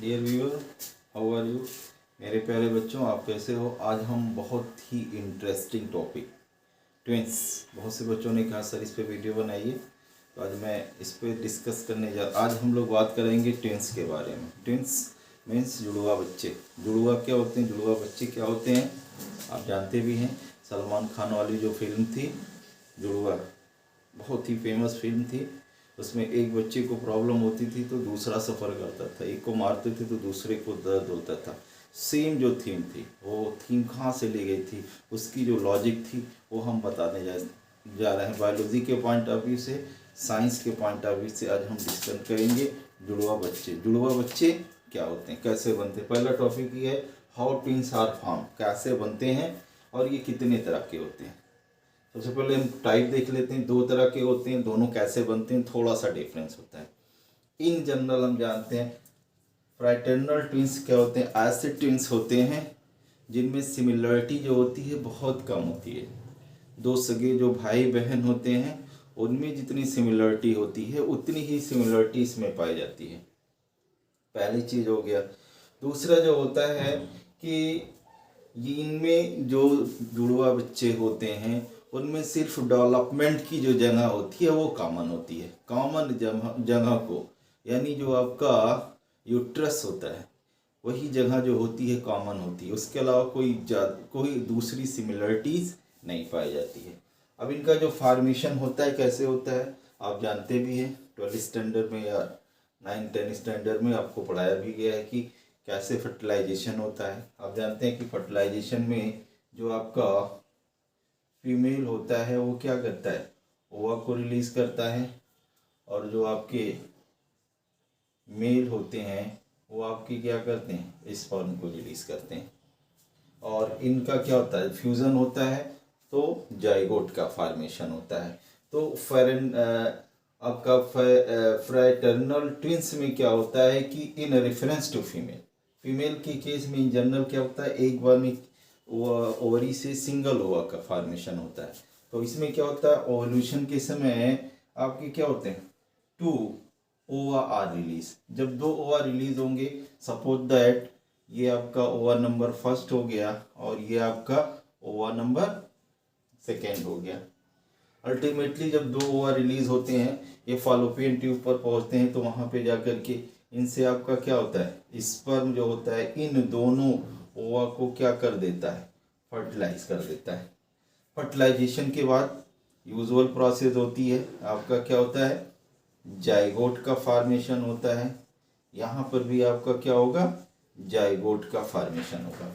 Dear viewer, how are you. मेरे प्यारे बच्चों, आप कैसे हो। आज हम बहुत ही इंटरेस्टिंग टॉपिक ट्विंस, बहुत से बच्चों ने कहा सर इस पे वीडियो बनाइए, तो आज मैं इस पे डिस्कस करने आज हम लोग बात करेंगे ट्विंस के बारे में। ट्विंस मीन्स जुड़वा बच्चे। जुड़वा क्या होते हैं, जुड़वा बच्चे क्या होते हैं आप जानते भी हैं। सलमान खान वाली जो फिल्म थी जुड़वा, बहुत ही फेमस फिल्म थी। उसमें एक बच्चे को प्रॉब्लम होती थी तो दूसरा सफ़र करता था, एक को मारते थे तो दूसरे को दर्द होता था। सेम जो थीम थी, वो थीम कहाँ से ली गई थी, उसकी जो लॉजिक थी वो हम बताने जा रहे हैं। बायोलॉजी के पॉइंट ऑफ व्यू से, साइंस के पॉइंट ऑफ व्यू से आज हम डिस्कस करेंगे जुड़वा बच्चे। जुड़वा बच्चे क्या होते हैं, कैसे बनते हैं। पहला टॉपिक ये है हाउ ट्विंस आर फॉर्म, कैसे बनते हैं और ये कितने तरह के होते हैं। सबसे पहले हम टाइप देख लेते हैं। दो तरह के होते हैं, दोनों कैसे बनते हैं थोड़ा सा डिफरेंस होता है। इन जनरल हम जानते हैं फ्रैटर्नल ट्विंस क्या होते हैं, ऐसे ट्विंस होते हैं जिनमें सिमिलरिटी जो होती है बहुत कम होती है। दो सगे जो भाई बहन होते हैं उनमें जितनी सिमिलरिटी होती है उतनी ही सिमिलरिटी इसमें पाई जाती है। पहली चीज़ हो गया। दूसरा जो होता है कि इनमें जो जुड़वा बच्चे होते हैं उनमें सिर्फ डेवलपमेंट की जो जगह होती है वो कॉमन होती है। कॉमन जगह को, यानी जो आपका यूट्रस होता है वही जगह जो होती है कॉमन होती है, उसके अलावा कोई दूसरी सिमिलरिटीज़ नहीं पाई जाती है। अब इनका जो फार्मेशन होता है कैसे होता है आप जानते भी हैं। 12 स्टैंडर्ड में या 9-10 स्टैंडर्ड में आपको पढ़ाया भी गया है कि कैसे फर्टिलाइजेशन होता है। आप जानते हैं कि फर्टिलाइजेशन में जो आपका फीमेल होता है वो क्या करता है, ओवा को रिलीज करता है, और जो आपके मेल होते हैं वो आपके क्या करते हैं, स्पर्म को रिलीज करते हैं। और इनका क्या होता है, फ्यूज़न होता है तो जाइगोट का फॉर्मेशन होता है। तो आपका फ्रैटर्नल ट्विंस में क्या होता है कि इन रेफरेंस टू फीमेल के केस में इन जनरल क्या होता है, एक बार में ओवरी से सिंगल ओवा का फॉर्मेशन होता है। तो इसमें क्या होता है, ओवल्यूशन के समय आपके क्या होते हैं, 2 ओवा आर रिलीज। जब 2 ओवा रिलीज होंगे, सपोज दैट ये आपका ओवा नंबर फर्स्ट हो गया और ये आपका ओवा नंबर सेकेंड हो गया। अल्टीमेटली जब 2 ओवा रिलीज होते हैं ये फॉलोपियन ट्यूब पर पहुंचते हैं, तो वहां पे जाकर के इनसे आपका क्या होता है, स्पर्म जो होता है इन दोनों ओवा को क्या कर देता है, फर्टिलाइज कर देता है। फर्टिलाइजेशन के बाद यूजुअल प्रोसेस होती है, आपका क्या होता है, जाइगोट का फॉर्मेशन होता है। यहाँ पर भी आपका क्या होगा, जाइगोट का फॉर्मेशन होगा।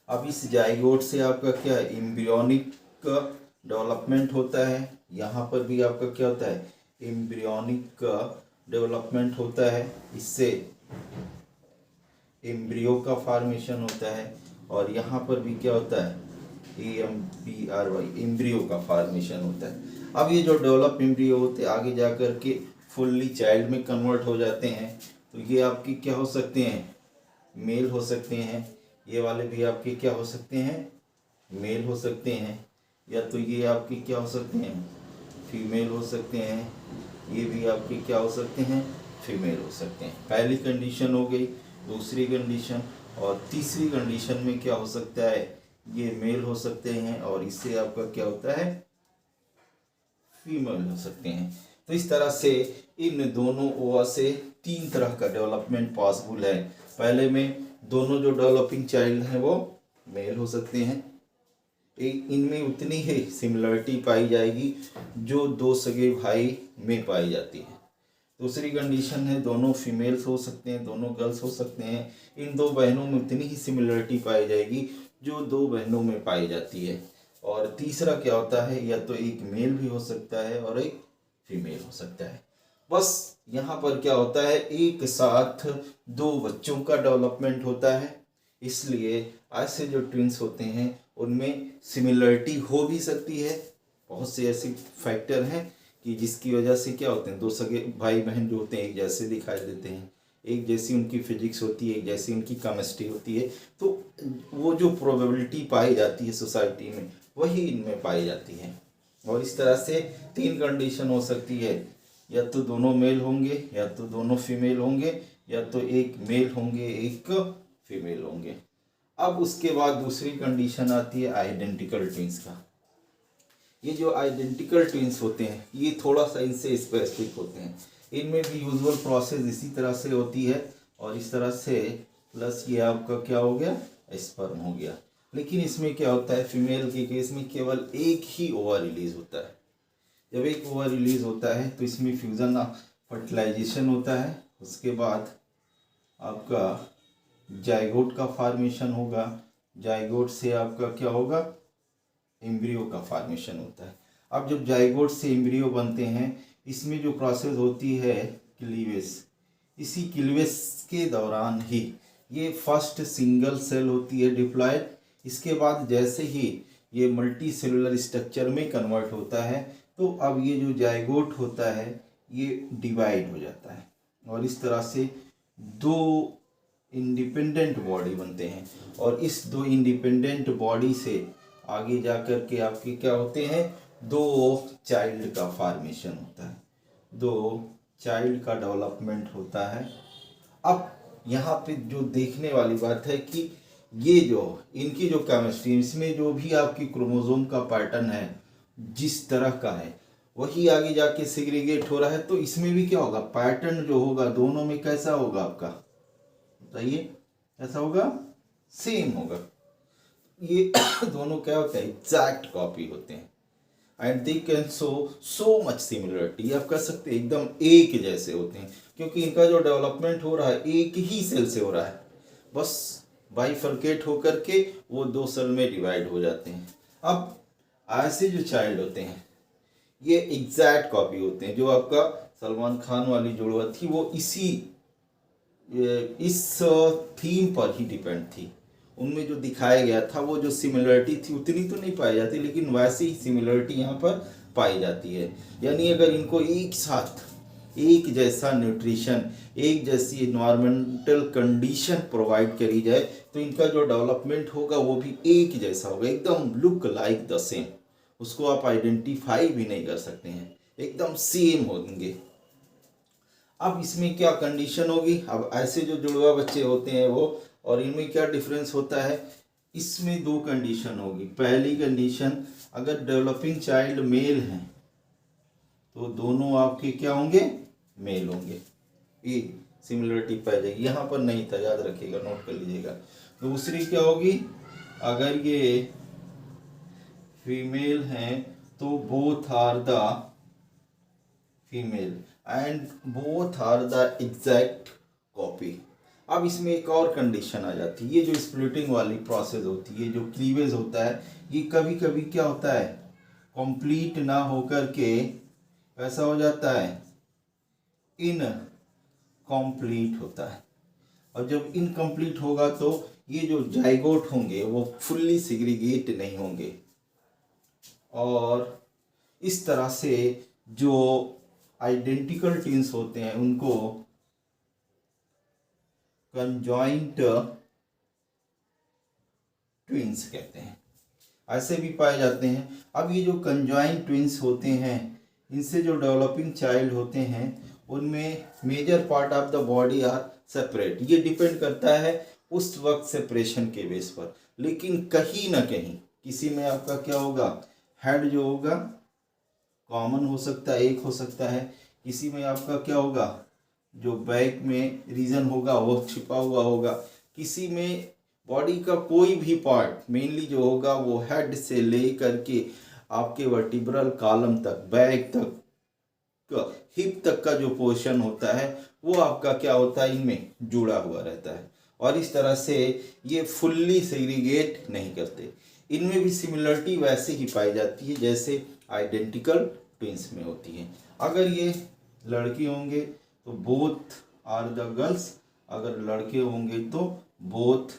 अब इस जाइगोट से आपका क्या है, एम्ब्रियोनिक का डेवलपमेंट होता है। यहाँ पर भी आपका क्या होता है, एम्ब्रियोनिक का डेवलपमेंट होता है। इससे एम्ब्रियो का फॉर्मेशन होता है। और यहाँ पर भी क्या होता है, EMBRY, एम्ब्रियो का फॉर्मेशन होता है। अब ये जो डेवलप एम्ब्रियो होते हैं आगे जा कर के फुल्ली चाइल्ड में कन्वर्ट हो जाते हैं। तो ये आपकी क्या हो सकते हैं, मेल हो सकते हैं। ये वाले भी आपके क्या हो सकते हैं, मेल हो सकते हैं। या तो ये आपके क्या हो सकते हैं, फीमेल हो सकते हैं। ये भी आपके क्या हो सकते हैं, फीमेल हो सकते हैं। पहली कंडीशन हो गई। दूसरी कंडीशन और तीसरी कंडीशन में क्या हो सकता है, ये मेल हो सकते हैं और इससे आपका क्या होता है, फीमेल हो सकते हैं। तो इस तरह से इन दोनों ओवा से 3 तरह का डेवलपमेंट पॉसिबल है। पहले में दोनों जो डेवलपिंग चाइल्ड हैं वो मेल हो सकते हैं, इनमें उतनी ही सिमिलरिटी पाई जाएगी जो 2 सगे भाई में पाई जाती है। दूसरी कंडीशन है दोनों फीमेल्स हो सकते हैं, दोनों गर्ल्स हो सकते हैं। इन 2 बहनों में उतनी ही सिमिलरिटी पाई जाएगी जो 2 बहनों में पाई जाती है। और तीसरा क्या होता है, या तो एक मेल भी हो सकता है और एक फीमेल हो सकता है। बस यहाँ पर क्या होता है, एक साथ 2 बच्चों का डेवलपमेंट होता है। इसलिए ऐसे जो ट्विंस होते हैं उनमें सिमिलरिटी हो भी सकती है। बहुत से ऐसे फैक्टर हैं कि जिसकी वजह से क्या होते हैं, 2 सगे भाई बहन जो होते हैं एक जैसे दिखाई देते हैं, एक जैसी उनकी फिजिक्स होती है, एक जैसी उनकी केमिस्ट्री होती है। तो वो जो प्रोबेबिलिटी पाई जाती है सोसाइटी में वही इनमें पाई जाती है। और इस तरह से 3 कंडीशन हो सकती है, या तो दोनों मेल होंगे, या तो दोनों फीमेल होंगे, या तो एक मेल होंगे एक फीमेल होंगे। अब उसके बाद दूसरी कंडीशन आती है आइडेंटिकल ट्विंस का। ये जो आइडेंटिकल ट्विंस होते हैं ये थोड़ा सा इनसे स्पेसिफिक होते हैं। इनमें भी यूजुअल प्रोसेस इसी तरह से होती है और इस तरह से प्लस ये आपका क्या हो गया, स्पर्म हो गया। लेकिन इसमें क्या होता है, फीमेल के केस में केवल एक ही ओवर रिलीज होता है। जब एक ओवर रिलीज होता है तो इसमें फ्यूजन फर्टिलाइजेशन होता है, उसके बाद आपका जाइगोट का फॉर्मेशन होगा, जाइगोट से आपका क्या होगा, एम्ब्रियो का फॉर्मेशन होता है। अब जब जाइगोट से एम्ब्रियो बनते हैं इसमें जो प्रोसेस होती है क्लीवेज, इसी क्लीवेज के दौरान ही ये फर्स्ट सिंगल सेल होती है डिप्लॉयड। इसके बाद जैसे ही ये मल्टी सेलुलर स्ट्रक्चर में कन्वर्ट होता है तो अब ये जो जाइगोट होता है ये डिवाइड हो जाता है और इस तरह से दो इंडिपेंडेंट बॉडी बनते हैं और इस दो इंडिपेंडेंट बॉडी से आगे जा कर के आपके क्या होते हैं, दो चाइल्ड का फॉर्मेशन होता है, दो चाइल्ड का डेवलपमेंट होता है। अब यहाँ पे जो देखने वाली बात है कि ये जो इनकी जो केमिस्ट्री, इसमें जो भी आपकी क्रोमोसोम का पैटर्न है जिस तरह का है वही आगे जाके सेग्रीगेट हो रहा है, तो इसमें भी क्या होगा, पैटर्न जो होगा दोनों में कैसा होगा आपका, बताइए कैसा होगा, सेम होगा। ये दोनों क्या होते हैं, एग्जैक्ट कॉपी होते हैं and they can show so much similarity. आप कह सकते हैं एकदम एक जैसे होते हैं क्योंकि इनका जो डेवलपमेंट हो रहा है एक ही सेल से हो रहा है, बस बाइफर्केट होकर के वो दो सेल में डिवाइड हो जाते हैं। अब ऐसे जो चाइल्ड होते हैं ये एग्जैक्ट कॉपी होते हैं। जो आपका सलमान खान वाली जुड़वा थी वो इस थीम पर ही डिपेंड थी। उनमें जो दिखाया गया था वो जो सिमिलरिटी थी उतनी तो नहीं पाई जाती, लेकिन वैसी ही सिमिलरिटी यहाँ पर पाई जाती है। यानी अगर इनको एक साथ एक जैसा न्यूट्रिशन, एक जैसी इन्वायरमेंटल कंडीशन प्रोवाइड करी जाए तो इनका जो डेवलपमेंट होगा वो भी एक जैसा होगा, एकदम लुक लाइक द सेम। उसको आप आइडेंटिफाई भी नहीं कर सकते हैं, एकदम सेम होंगे। अब इसमें क्या कंडीशन होगी, अब ऐसे जो जुड़वा बच्चे होते हैं वो, और इनमें क्या डिफरेंस होता है, इसमें दो कंडीशन होगी। पहली कंडीशन, अगर डेवलपिंग चाइल्ड मेल हैं तो दोनों आपके क्या होंगे, मेल होंगे, ये सिमिलरिटी पाई जाएगी। यहाँ पर नहीं था, याद रखिएगा, नोट कर लीजिएगा। दूसरी क्या होगी, अगर ये फीमेल हैं तो both are the female and both are the exact copy. अब इसमें एक और कंडीशन आ जाती है, ये जो स्प्लिटिंग वाली प्रोसेस होती है, जो क्लीवेज होता है, ये कभी कभी क्या होता है, कंप्लीट ना होकर के ऐसा हो जाता है, इनकम्प्लीट होता है। और जब इनकम्प्लीट होगा तो ये जो जाइगोट होंगे वो फुल्ली सेग्रीगेट नहीं होंगे और इस तरह से जो आइडेंटिकल ट्विंस होते हैं उनको कंजॉइंट ट्विंस कहते हैं, ऐसे भी पाए जाते हैं। अब ये जो कंजॉइंट ट्विंस होते हैं इनसे जो डेवलपिंग चाइल्ड होते हैं उनमें major part of the body are separate. ये डिपेंड करता है उस वक्त सेपरेशन के बेस पर, लेकिन कहीं ना कहीं किसी में आपका क्या होगा, हेड जो होगा कॉमन हो सकता है, एक हो सकता है। किसी में आपका क्या होगा, जो बैक में रीजन होगा वो छिपा हुआ होगा। किसी में बॉडी का कोई भी पार्ट मेनली जो होगा वो हेड से ले करके आपके वर्टिब्रल कॉलम तक, बैक तक, हिप तक का जो पोर्शन होता है वो आपका क्या होता है, इनमें जुड़ा हुआ रहता है। और इस तरह से ये फुल्ली सेग्रीगेट नहीं करते। इनमें भी सिमिलरिटी वैसे ही पाई जाती है जैसे आइडेंटिकल ट्विंस में होती है। अगर ये लड़की होंगे तो बोथ आर द गर्ल्स, अगर लड़के होंगे तो बोथ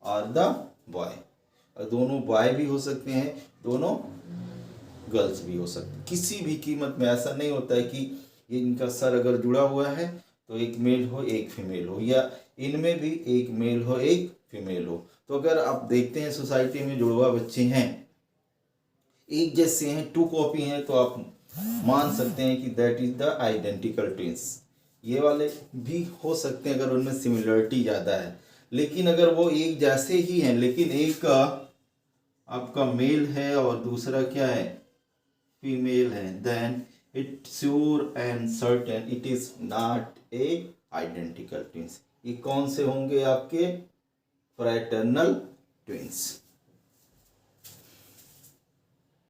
आर द बॉय। और दोनों बॉय भी हो सकते हैं, दोनों गर्ल्स भी हो सकते हैं। किसी भी कीमत में ऐसा नहीं होता है कि ये इनका सर अगर जुड़ा हुआ है तो एक मेल हो एक फीमेल हो, या इनमें भी एक मेल हो एक फीमेल हो। तो अगर आप देखते हैं सोसाइटी में जुड़वा बच्चे हैं एक जैसे हैं, टू कॉपी हैं, तो आप मान सकते हैं कि that is the identical twins. ये वाले भी हो सकते हैं अगर उनमें सिमिलरिटी ज़्यादा है, लेकिन अगर वो एक जैसे ही हैं लेकिन एक आपका मेल है और दूसरा क्या है फीमेल है, then it sure and certain it is not a identical twins. ये कौन से होंगे आपके फ्रैटर्नल ट्विंस।